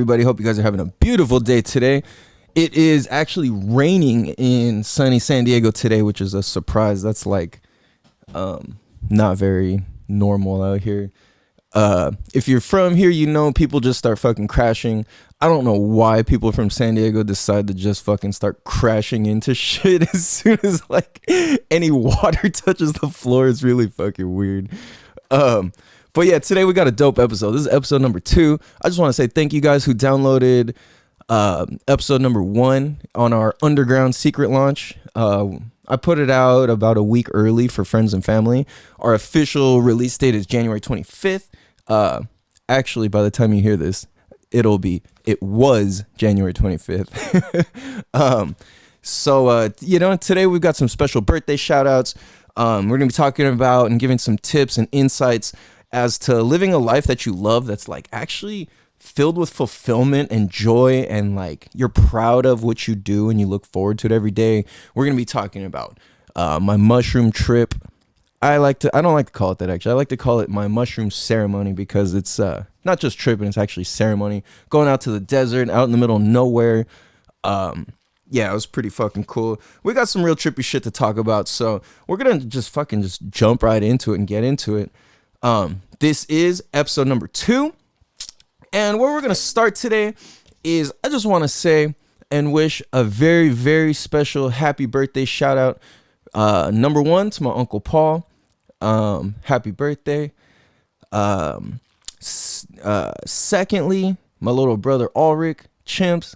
everybody? Hope you guys are having a beautiful day today. It is actually raining in sunny San Diego today, which is a surprise. That's like not very normal out here. If you're from here, you know people just start fucking crashing. I don't know why people from San Diego decide to just fucking start crashing into shit as soon as like any water touches the floor. It's really fucking weird. But yeah, today we got a dope episode. This is episode number 2. I just want to say thank you guys who downloaded episode number 1 on our underground secret launch. I put it out about a week early for friends and family. Our official release date is January 25th. Actually, by the time you hear this, it was January 25th. So today we've got some special birthday shout outs. We're going to be talking about and giving some tips and insights as to living a life that you love, that's like actually filled with fulfillment and joy, and like you're proud of what you do and you look forward to it every day. We're going to be talking about my mushroom trip. I don't like to call it that, actually. I like to call it my mushroom ceremony, because it's not just tripping, it's actually ceremony. Going out to the desert, out in the middle of nowhere. Yeah, it was pretty fucking cool. We got some real trippy shit to talk about, so we're gonna just jump right into it and get into it. This is episode number 2, and where we're gonna start today is I just want to say and wish a very, very special happy birthday shout out. Number 1 to my Uncle Paul. Happy birthday. Secondly, my little brother Ulrich. Chimps,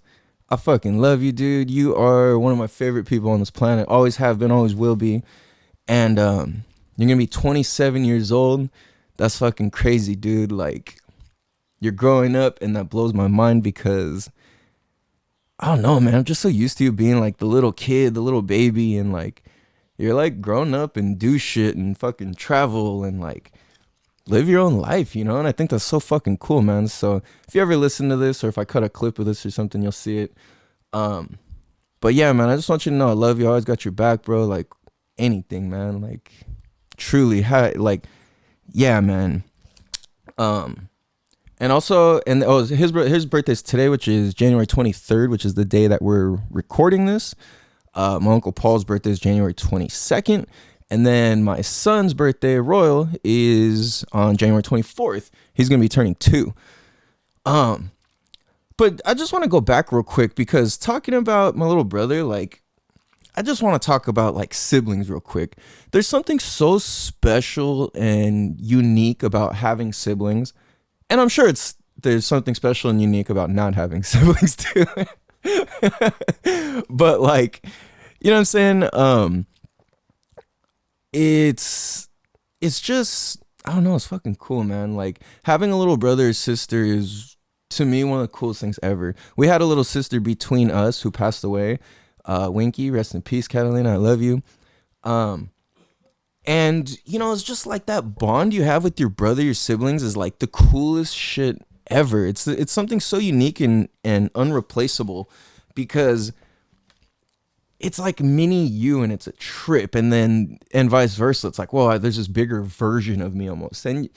I fucking love you, dude. You are one of my favorite people on this planet. Always have been, always will be. And you're gonna be 27 years old. That's fucking crazy, dude. Like, you're growing up, and that blows my mind, because I don't know, man. I'm just so used to you being like the little kid, the little baby, and like you're like grown up and do shit and fucking travel and like live your own life, you know? And I think that's so fucking cool, man. So if you ever listen to this, or if I cut a clip of this or something, you'll see it. But yeah, man, I just want you to know I love you. I always got your back, bro. Like anything, man. Like truly, yeah, man. And also, his birthday's today, which is January 23rd, which is the day that we're recording this. My Uncle Paul's birthday is January 22nd. And then my son's birthday, Royal, is on January 24th. He's going to be turning 2. But I just want to go back real quick, because talking about my little brother, like, I just want to talk about like siblings real quick. There's something so special and unique about having siblings. And I'm sure there's something special and unique about not having siblings too. But like, you know what I'm saying? It's just, I don't know, it's fucking cool, man. Like having a little brother or sister is, to me, one of the coolest things ever. We had a little sister between us who passed away. Winky, rest in peace, Catalina, I love you. And you know, it's just like that bond you have with your brother, your siblings, is like the coolest shit ever. It's something so unique and unreplaceable, because it's like mini you, and it's a trip, and vice versa. It's like, whoa, there's this bigger version of me almost. And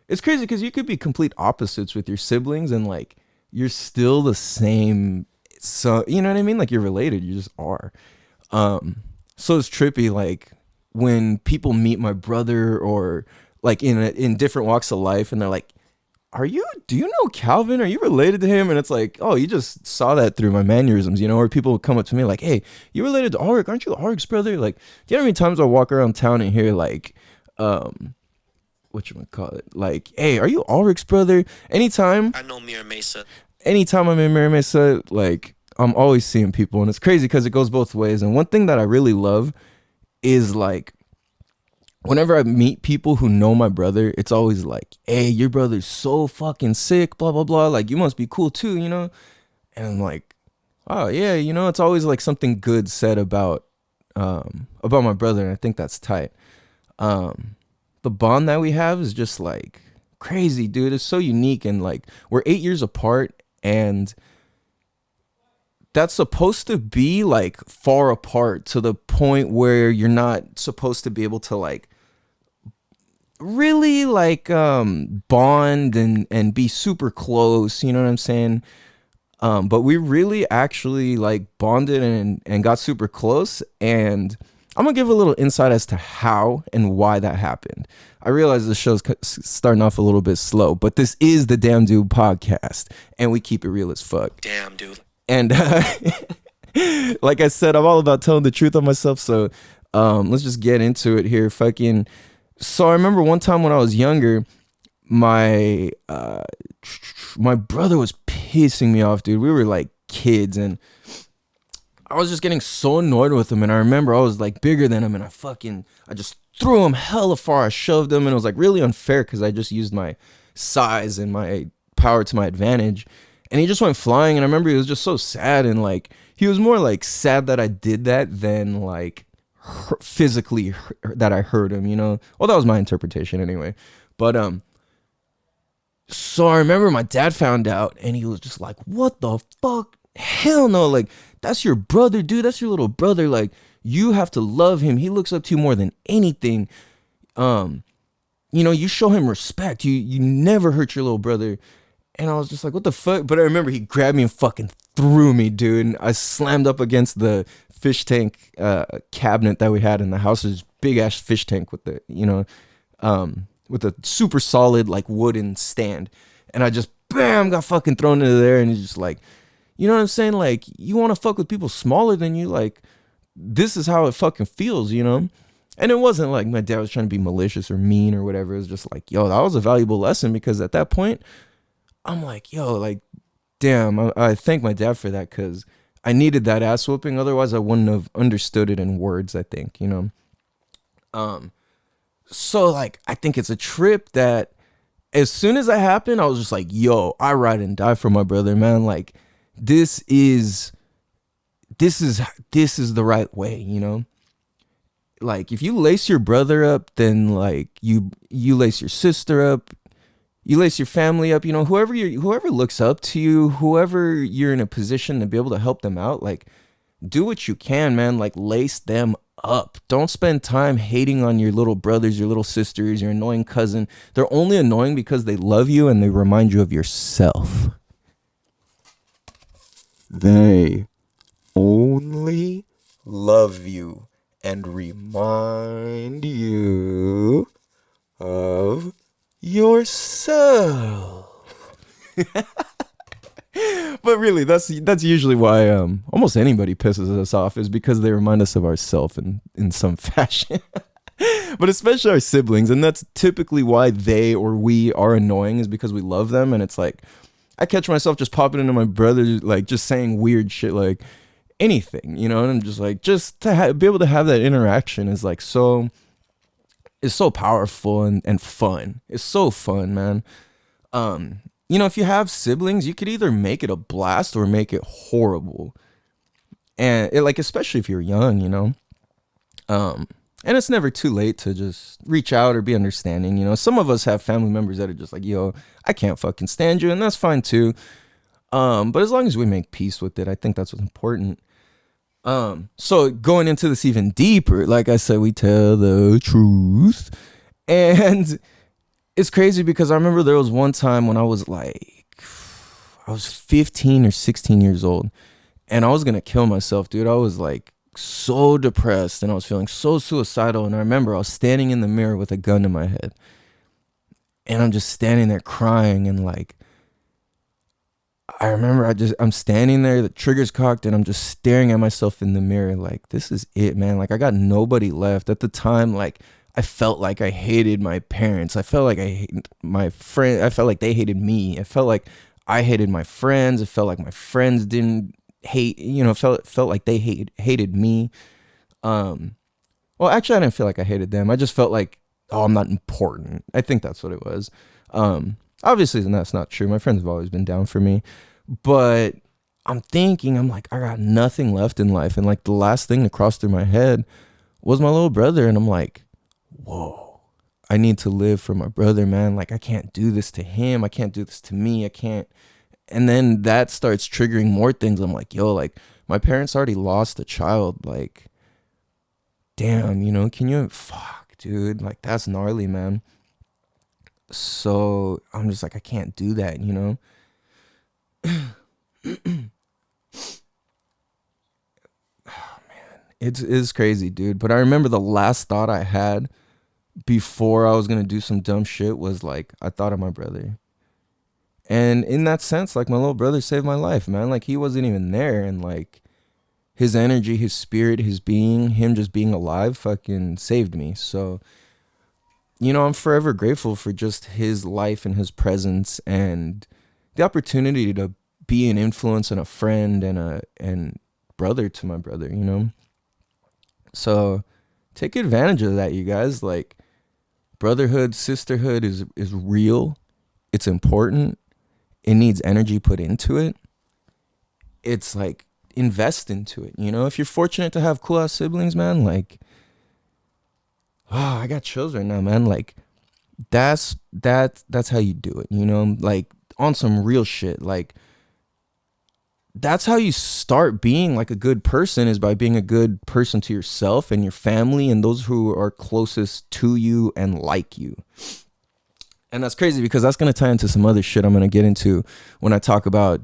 it's crazy, because you could be complete opposites with your siblings, and like you're still the same. So you know what I mean? Like you're related, you just are. So it's trippy, like when people meet my brother, or like in different walks of life, and they're like, do you know Calvin? Are you related to him? And it's like, oh, you just saw that through my mannerisms, you know? Or people would come up to me like, hey, you related to Ulrich? Aren't you Ulrich's brother? Like, do you know how many times I walk around town and hear like, whatchamacallit? Like, hey, are you Ulrich's brother? Anytime I'm in Mira Mesa, like, I'm always seeing people, and it's crazy because it goes both ways. And one thing that I really love is like, whenever I meet people who know my brother, it's always like, hey, your brother's so fucking sick, blah, blah, blah. Like, you must be cool too, you know? And I'm like, oh, yeah, you know, it's always like something good said about my brother, and I think that's tight. The bond that we have is just like crazy, dude. It's so unique, and like we're 8 years apart, and that's supposed to be like far apart to the point where you're not supposed to be able to like really like bond and be super close, you know what I'm saying? But we really actually like bonded and got super close. And I'm gonna give a little insight as to how and why that happened. I realize the show's starting off a little bit slow, but this is the Damn Dude podcast, and we keep it real as fuck. Damn, dude. And like I said, I'm all about telling the truth on myself. So let's just get into it here. So I remember one time when I was younger, my brother was pissing me off, dude. We were like kids, and I was just getting so annoyed with him. And I remember I was like bigger than him, and I just threw him hella far. I shoved him, and it was like really unfair because I just used my size and my power to my advantage. And he just went flying, and I remember he was just so sad, and like he was more like sad that I did that than like physically that I hurt him, you know. Well, that was my interpretation anyway. But so I remember my dad found out, and he was just like, "What the fuck? Hell no! Like that's your brother, dude. That's your little brother. Like you have to love him. He looks up to you more than anything. You show him respect. You never hurt your little brother." And I was just like, what the fuck? But I remember he grabbed me and fucking threw me, dude. And I slammed up against the fish tank cabinet that we had in the house. This big ass fish tank with with a super solid like wooden stand. And I just, bam, got fucking thrown into there. And he's just like, you know what I'm saying? Like, you want to fuck with people smaller than you? Like, this is how it fucking feels, you know? And it wasn't like my dad was trying to be malicious or mean or whatever. It was just like, yo, that was a valuable lesson, because at that point, I'm like, yo, like, damn, I thank my dad for that, because I needed that ass whooping. Otherwise, I wouldn't have understood it in words, I think, you know? So, like, I think it's a trip that as soon as that happened, I was just like, yo, I ride and die for my brother, man. Like, this is the right way, you know? Like, if you lace your brother up, then, like, you lace your sister up, you lace your family up, you know, whoever looks up to you, whoever you're in a position to be able to help them out, like, do what you can, man. Like, lace them up. Don't spend time hating on your little brothers, your little sisters, your annoying cousin. They're only annoying because they love you and they remind you of yourself. They only love you and remind you of yourself. But really, that's usually why almost anybody pisses us off, is because they remind us of ourselves in some fashion. But especially our siblings, and that's typically why they or we are annoying, is because we love them. And it's like, I catch myself just popping into my brother, like just saying weird shit, like anything, you know. And I'm just like, just to be able to have that interaction is like so. It's so powerful and fun. It's so fun, man. You know, if you have siblings, you could either make it a blast or make it horrible. And like, especially if you're young, you know. And it's never too late to just reach out or be understanding. You know, some of us have family members that are just like, yo, I can't fucking stand you, and that's fine too. But as long as we make peace with it, I think that's what's important. So going into this even deeper, like I said, we tell the truth. And it's crazy because I remember there was one time when I was 15 or 16 years old, and I was going to kill myself, dude. I was like so depressed, and I was feeling so suicidal. And I remember I was standing in the mirror with a gun to my head, and I'm just standing there crying. And like, I remember I'm standing there, the trigger's cocked, and I'm just staring at myself in the mirror like, this is it, man. Like, I got nobody left. At the time, like, I felt like I hated my parents. I felt like I hated my friend. I felt like they hated me. I felt like I hated my friends. It felt like my friends didn't hate, you know, felt like they hated me. Well, actually, I didn't feel like I hated them. I just felt like, oh, I'm not important. I think that's what it was. Obviously, that's not true. My friends have always been down for me. But I'm like, I got nothing left in life. And like, the last thing to cross through my head was my little brother. And I'm like, whoa, I need to live for my brother, man. Like, I can't do this to him. I can't do this to me. I can't. And then that starts triggering more things. I'm like, yo, like, my parents already lost a child. Like, damn, you know, fuck, dude. Like, that's gnarly, man. So I'm just like, I can't do that, you know? It's crazy, dude. But I remember the last thought I had before I was gonna do some dumb shit was like, I thought of my brother. And in that sense, like, my little brother saved my life, man. Like, he wasn't even there, and like, his energy, his spirit, his being, him just being alive fucking saved me. So, I'm forever grateful for just his life and his presence and the opportunity to be an influence and a friend and a brother to my brother. So take advantage of that, you guys. Like, brotherhood, sisterhood is real. It's important. It needs energy put into it. It's like, invest into it. If you're fortunate to have cool ass siblings, man, like, I got chills right now, man. Like, that's how you do it. Like, on some real shit. Like, that's how you start being like a good person, is by being a good person to yourself and your family and those who are closest to you and like you. And that's crazy because that's going to tie into some other shit I'm going to get into when I talk about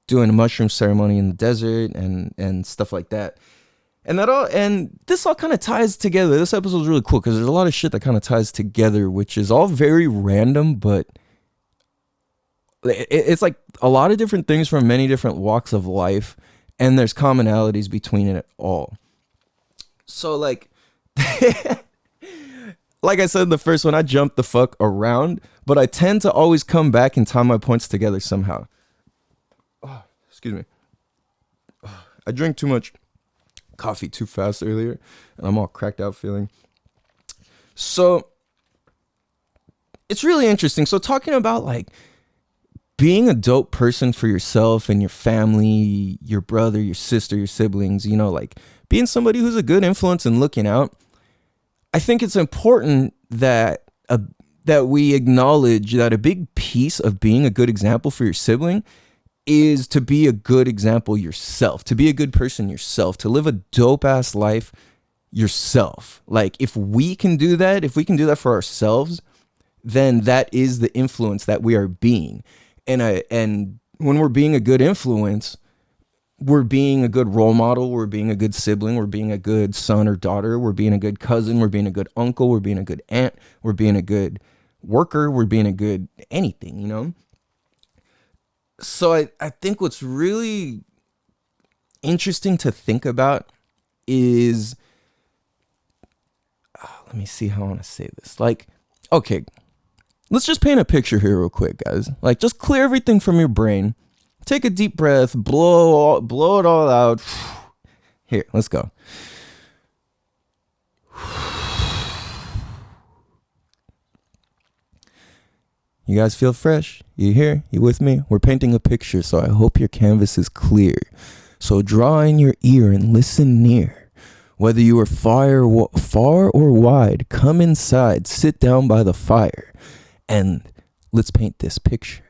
doing a mushroom ceremony in the desert and stuff like that. And this all kind of ties together. This episode is really cool because there's a lot of shit that kind of ties together, which is all very random, but it's like a lot of different things from many different walks of life, and there's commonalities between it all. So like, like I said in the first one, I jumped the fuck around, but I tend to always come back and tie my points together somehow. Oh, excuse me. I drank too much coffee too fast earlier, and I'm all cracked out feeling. So it's really interesting. So talking about like being a dope person for yourself and your family, your brother, your sister, your siblings, like being somebody who's a good influence and looking out. I think it's important that that we acknowledge that a big piece of being a good example for your sibling is to be a good example yourself, to be a good person yourself, to live a dope ass life yourself. Like, if we can do that for ourselves, then that is the influence that we are being. And when we're being a good influence, we're being a good role model, we're being a good sibling, we're being a good son or daughter, we're being a good cousin, we're being a good uncle, we're being a good aunt, we're being a good worker, we're being a good anything. So I think what's really interesting to think about is, let me see how I want to say this. Like, okay, let's just paint a picture here real quick, guys. Like, just clear everything from your brain. Take a deep breath, blow it all out. Here, let's go. You guys feel fresh? You here? You with me? We're painting a picture, so I hope your canvas is clear. So draw in your ear and listen near. Whether you are far or wide, come inside, sit down by the fire, and let's paint this picture.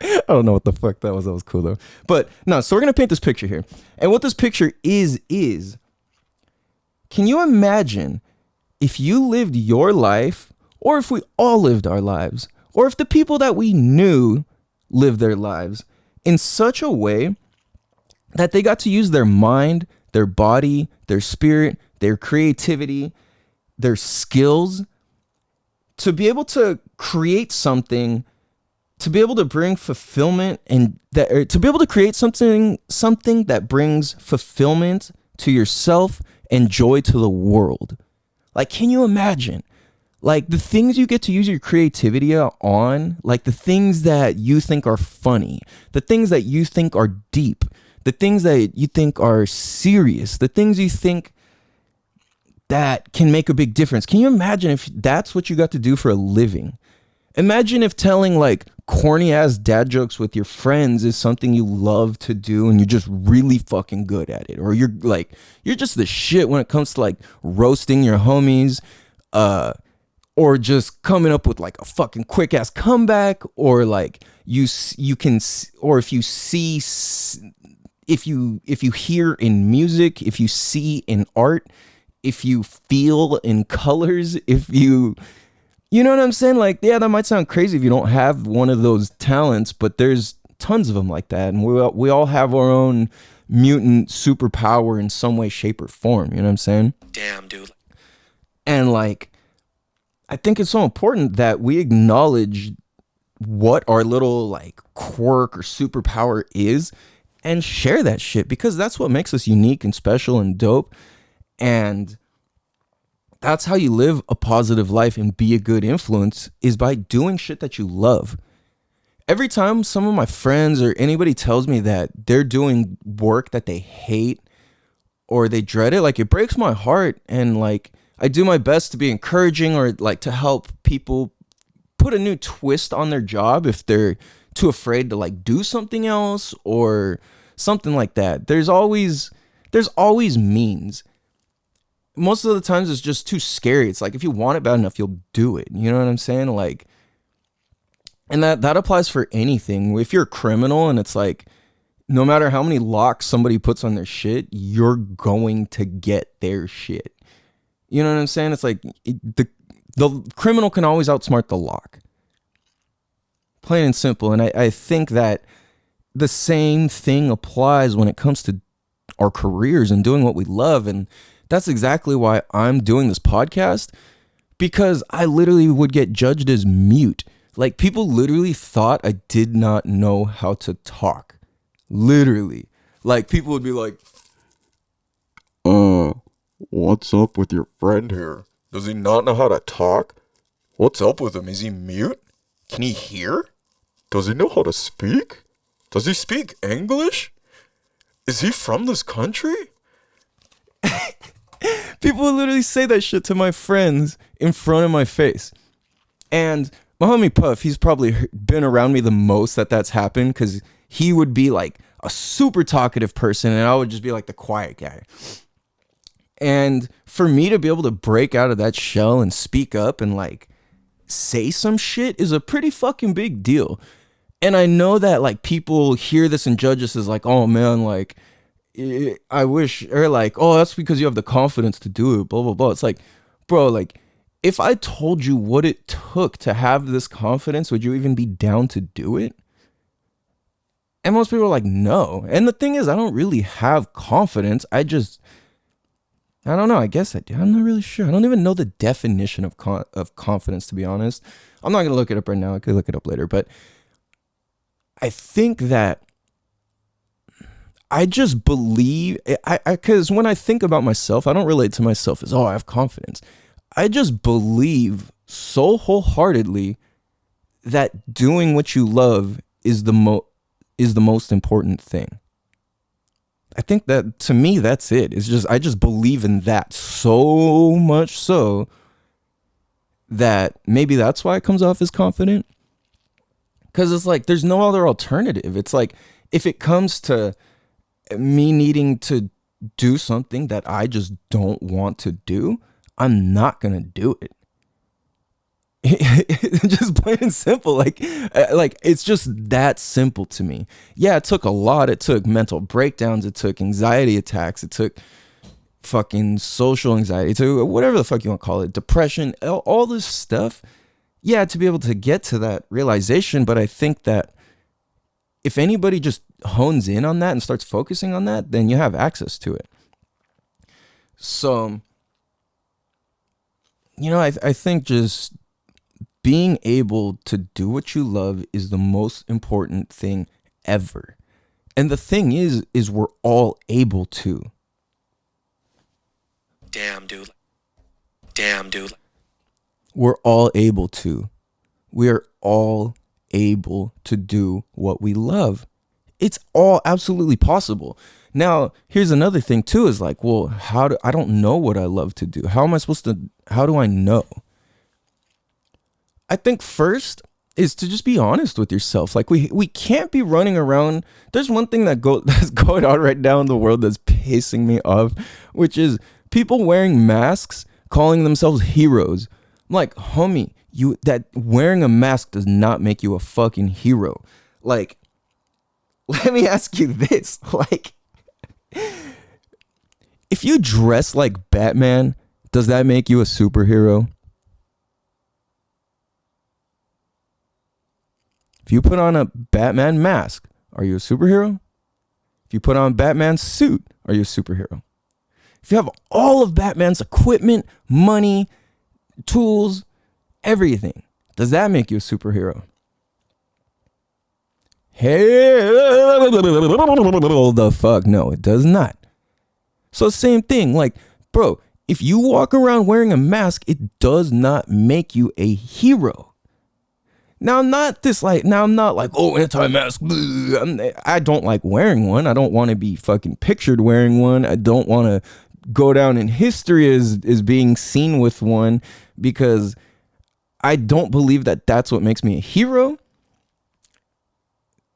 I don't know what the fuck that was. That was cool though. But no, so we're going to paint this picture here. And what this picture is, can you imagine if you lived your life, or if we all lived our lives, or if the people that we knew lived their lives in such a way that they got to use their mind, their body, their spirit, their creativity, their skills to be able to create something, to be able to bring fulfillment, and to be able to create something that brings fulfillment to yourself and joy to the world. Like, can you imagine? Like, the things you get to use your creativity on, like the things that you think are funny, the things that you think are deep, the things that you think are serious, the things you think that can make a big difference. Can you imagine if that's what you got to do for a living? Imagine if telling like corny ass dad jokes with your friends is something you love to do and you're just really fucking good at it. Or you're just the shit when it comes to like roasting your homies, or just coming up with like a fucking quick ass comeback, or like you can, or if you see, if you hear in music, if you see in art, if you feel in colors, if you You know what I'm saying? Like, yeah, that might sound crazy if you don't have one of those talents, but there's tons of them like that. And we all have our own mutant superpower in some way, shape, or form. You know what I'm saying? Damn, dude. And like, I think it's so important that we acknowledge what our little like quirk or superpower is and share that shit, because that's what makes us unique and special and dope. And that's how you live a positive life and be a good influence, is by doing shit that you love. Every time some of my friends or anybody tells me that they're doing work that they hate or they dread it, like it breaks my heart. And like I do my best to be encouraging or like to help people put a new twist on their job if they're too afraid to like do something else or something like that. There's always means. Most of the times it's just too scary. It's like if you want it bad enough, you'll do it. You know what I'm saying? Like, and that applies for anything. If you're a criminal and it's like no matter how many locks somebody puts on their shit, you're going to get their shit. You know what I'm saying? It's like the criminal can always outsmart the lock. Plain and simple. And I think that the same thing applies when it comes to our careers and doing what we love. And that's exactly why I'm doing this podcast, because I literally would get judged as mute. Like people literally thought I did not know how to talk. Literally. Like people would be like, what's up with your friend here? Does he not know how to talk? What's up with him? Is he mute? Can he hear? Does he know how to speak? Does he speak English? Is he from this country? People would literally say that shit to my friends in front of my face. And my homie Puff, he's probably been around me the most that's happened, because he would be like a super talkative person and I would just be like the quiet guy. And for me to be able to break out of that shell and speak up and like say some shit is a pretty fucking big deal. And I know that like people hear this and judge us as like, oh man, like I wish, or like, oh, that's because you have the confidence to do it, blah, blah, blah. It's like, bro, like if I told you what it took to have this confidence, would you even be down to do it? And most people are like, no. And the thing is, I don't really have confidence. I don't know. I guess I do. I'm not really sure. I don't even know the definition of confidence, to be honest. I'm not going to look it up right now. I could look it up later. But I think that I just believe, because when I think about myself, I don't relate to myself as, oh, I have confidence. I just believe so wholeheartedly that doing what you love is the most important thing. I think that to me, that's it. It's just, I just believe in that so much so that maybe that's why it comes off as confident. Because it's like, there's no other alternative. It's like, if it comes to me needing to do something that I just don't want to do, I'm not going to do it. Just plain and simple. Like it's just that simple to me. Yeah, it took a lot. It took mental breakdowns. It took anxiety attacks. It took fucking social anxiety. It took whatever the fuck you want to call it, depression, all this stuff. Yeah, to be able to get to that realization. But I think that if anybody just hones in on that and starts focusing on that, then you have access to it. So, I think just being able to do what you love is the most important thing ever. And the thing is we're all able to. Damn, dude. Damn, dude. We're all able to. We are all able to do what we love. It's all absolutely possible. Now, here's another thing too, is like, well, I don't know what I love to do. How do I know? I think first is to just be honest with yourself. Like we can't be running around. There's one thing that's going on right now in the world that's pissing me off, which is people wearing masks, calling themselves heroes. I'm like, homie, that wearing a mask does not make you a fucking hero. Like, let me ask you this. Like, if you dress like Batman, does that make you a superhero? If you put on a Batman mask, are you a superhero? If you put on Batman's suit, are you a superhero? If you have all of Batman's equipment, money, tools, everything, does that make you a superhero? Hell the fuck no, it does not. So same thing, like, bro, if you walk around wearing a mask, it does not make you a hero. Now I'm not like, oh, anti-mask. I don't like wearing one. I don't want to be fucking pictured wearing one. I don't want to go down in history as being seen with one, because I don't believe that that's what makes me a hero.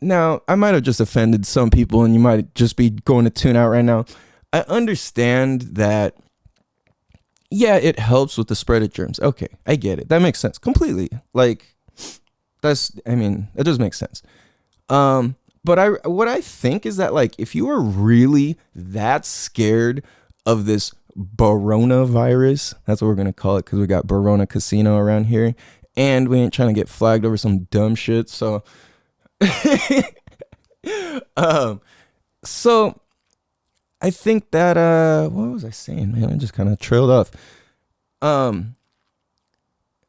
Now, I might have just offended some people and you might just be going to tune out right now. I understand that, yeah, it helps with the spread of germs. Okay, I get it. That makes sense completely. Like, that does make sense. But what I think is that, like, if you are really that scared of this coronavirus, that's what we're gonna call it, because we got Barona Casino around here, and we ain't trying to get flagged over some dumb shit. So, so I think that what was I saying, man? I just kind of trailed off.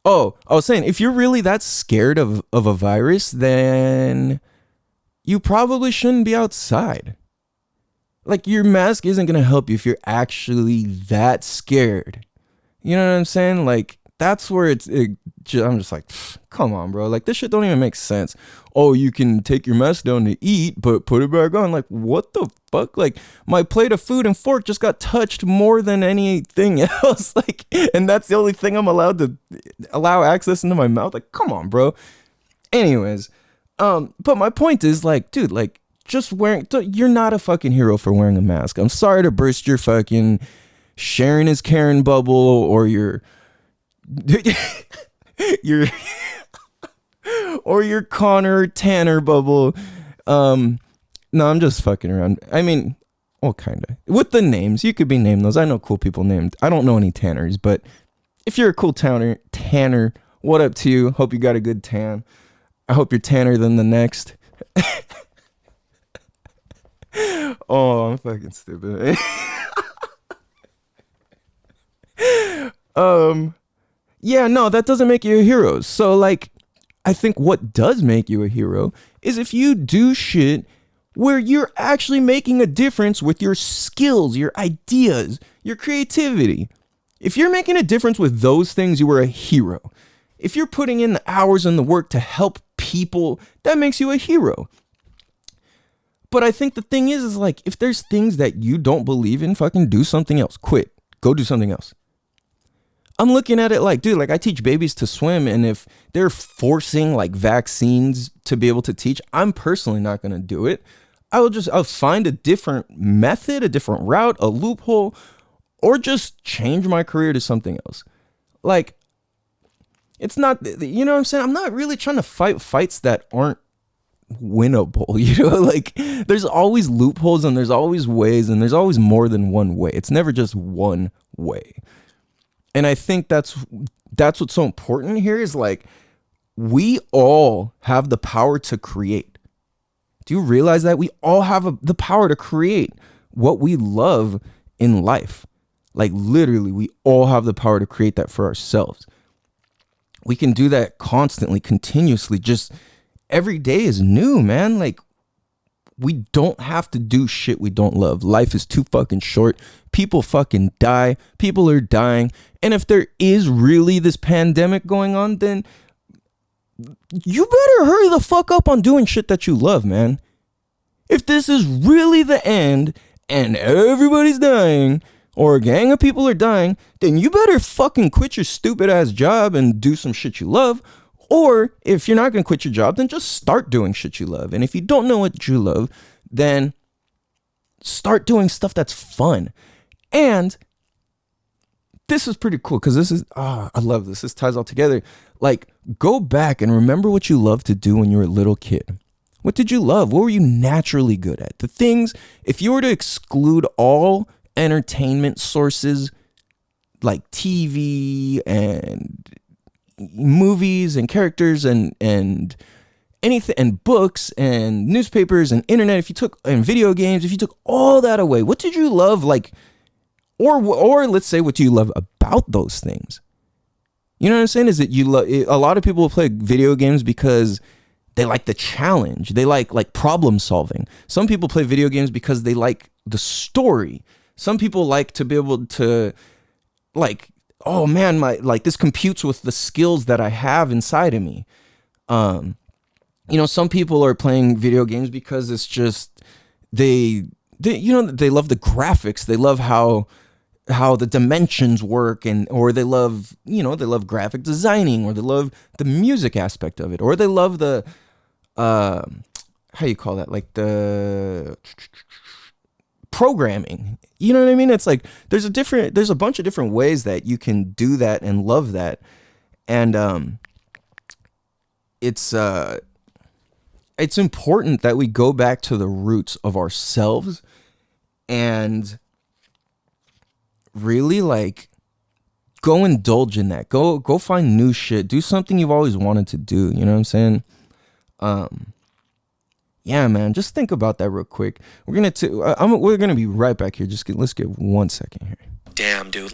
Oh, I was saying, if you're really that scared of a virus, then you probably shouldn't be outside. Like, your mask isn't going to help you if you're actually that scared. You know what I'm saying? Like, that's where I'm just like, come on, bro. Like, this shit don't even make sense. Oh, you can take your mask down to eat, but put it back on. Like, what the fuck? Like, my plate of food and fork just got touched more than anything else. Like, and that's the only thing I'm allowed to allow access into my mouth. Like, come on, bro. Anyways, but my point is, like, dude, like, just you're not a fucking hero for wearing a mask. I'm sorry to burst your fucking Sharon is Karen bubble, or your or your Connor Tanner bubble. No, I'm just fucking around. I mean, well, kinda. With the names, you could be named those. I know cool people named. I don't know any Tanners, but if you're a cool Tanner, what up to you? Hope you got a good tan. I hope you're tanner than the next. Oh, I'm fucking stupid. Yeah, no, that doesn't make you a hero. So, like, I think what does make you a hero is if you do shit where you're actually making a difference with your skills, your ideas, your creativity. If you're making a difference with those things, you are a hero. If you're putting in the hours and the work to help people, that makes you a hero. But I think the thing is like, if there's things that you don't believe in, fucking do something else. Quit. Go do something else. I'm looking at it like, dude, like, I teach babies to swim, and if they're forcing like vaccines to be able to teach, I'm personally not going to do it. I'll find a different method, a different route, a loophole, or just change my career to something else. Like, it's not, you know what I'm saying? I'm not really trying to fight fights that aren't winnable, you know? Like, there's always loopholes, and there's always ways, and there's always more than one way. It's never just one way. And I think that's what's so important here is, like, we all have the power to create. Do you realize that we all have the power to create what we love in life? Like, literally, we all have the power to create that for ourselves. We can do that constantly, continuously. Just every day is new, man. Like, we don't have to do shit we don't love. Life is too fucking short. People fucking die. People are dying. And if there is really this pandemic going on, then you better hurry the fuck up on doing shit that you love, man. If this is really the end and everybody's dying, or a gang of people are dying, then you better fucking quit your stupid ass job and do some shit you love. Or if you're not going to quit your job, then just start doing shit you love. And if you don't know what you love, then start doing stuff that's fun. And this is pretty cool, because this is, I love this. This ties all together. Like, go back and remember what you loved to do when you were a little kid. What did you love? What were you naturally good at? The things, if you were to exclude all entertainment sources like TV and movies and characters and anything, and books and newspapers and internet, if you took, and video games, if you took all that away, what did you love? Like, or let's say, what do you love about those things? You know what I'm saying? Is that you love, a lot of people will play video games because they like the challenge. They like problem solving. Some people play video games because they like the story. Some people like to be able to, like, oh man, this computes with the skills that I have inside of me. Some people are playing video games because it's just, they love the graphics. They love how the dimensions work, or they love, they love graphic designing, or they love the music aspect of it, or they love the, how you call that? Like the programming. You know what I mean? It's like, there's a bunch of different ways that you can do that and love that. And, it's important that we go back to the roots of ourselves and really, like, go indulge in that. Go find new shit. Do something you've always wanted to do. You know what I'm saying? Yeah, man. Just think about that real quick. We're gonna be right back here. Let's get 1 second here. Damn, dude.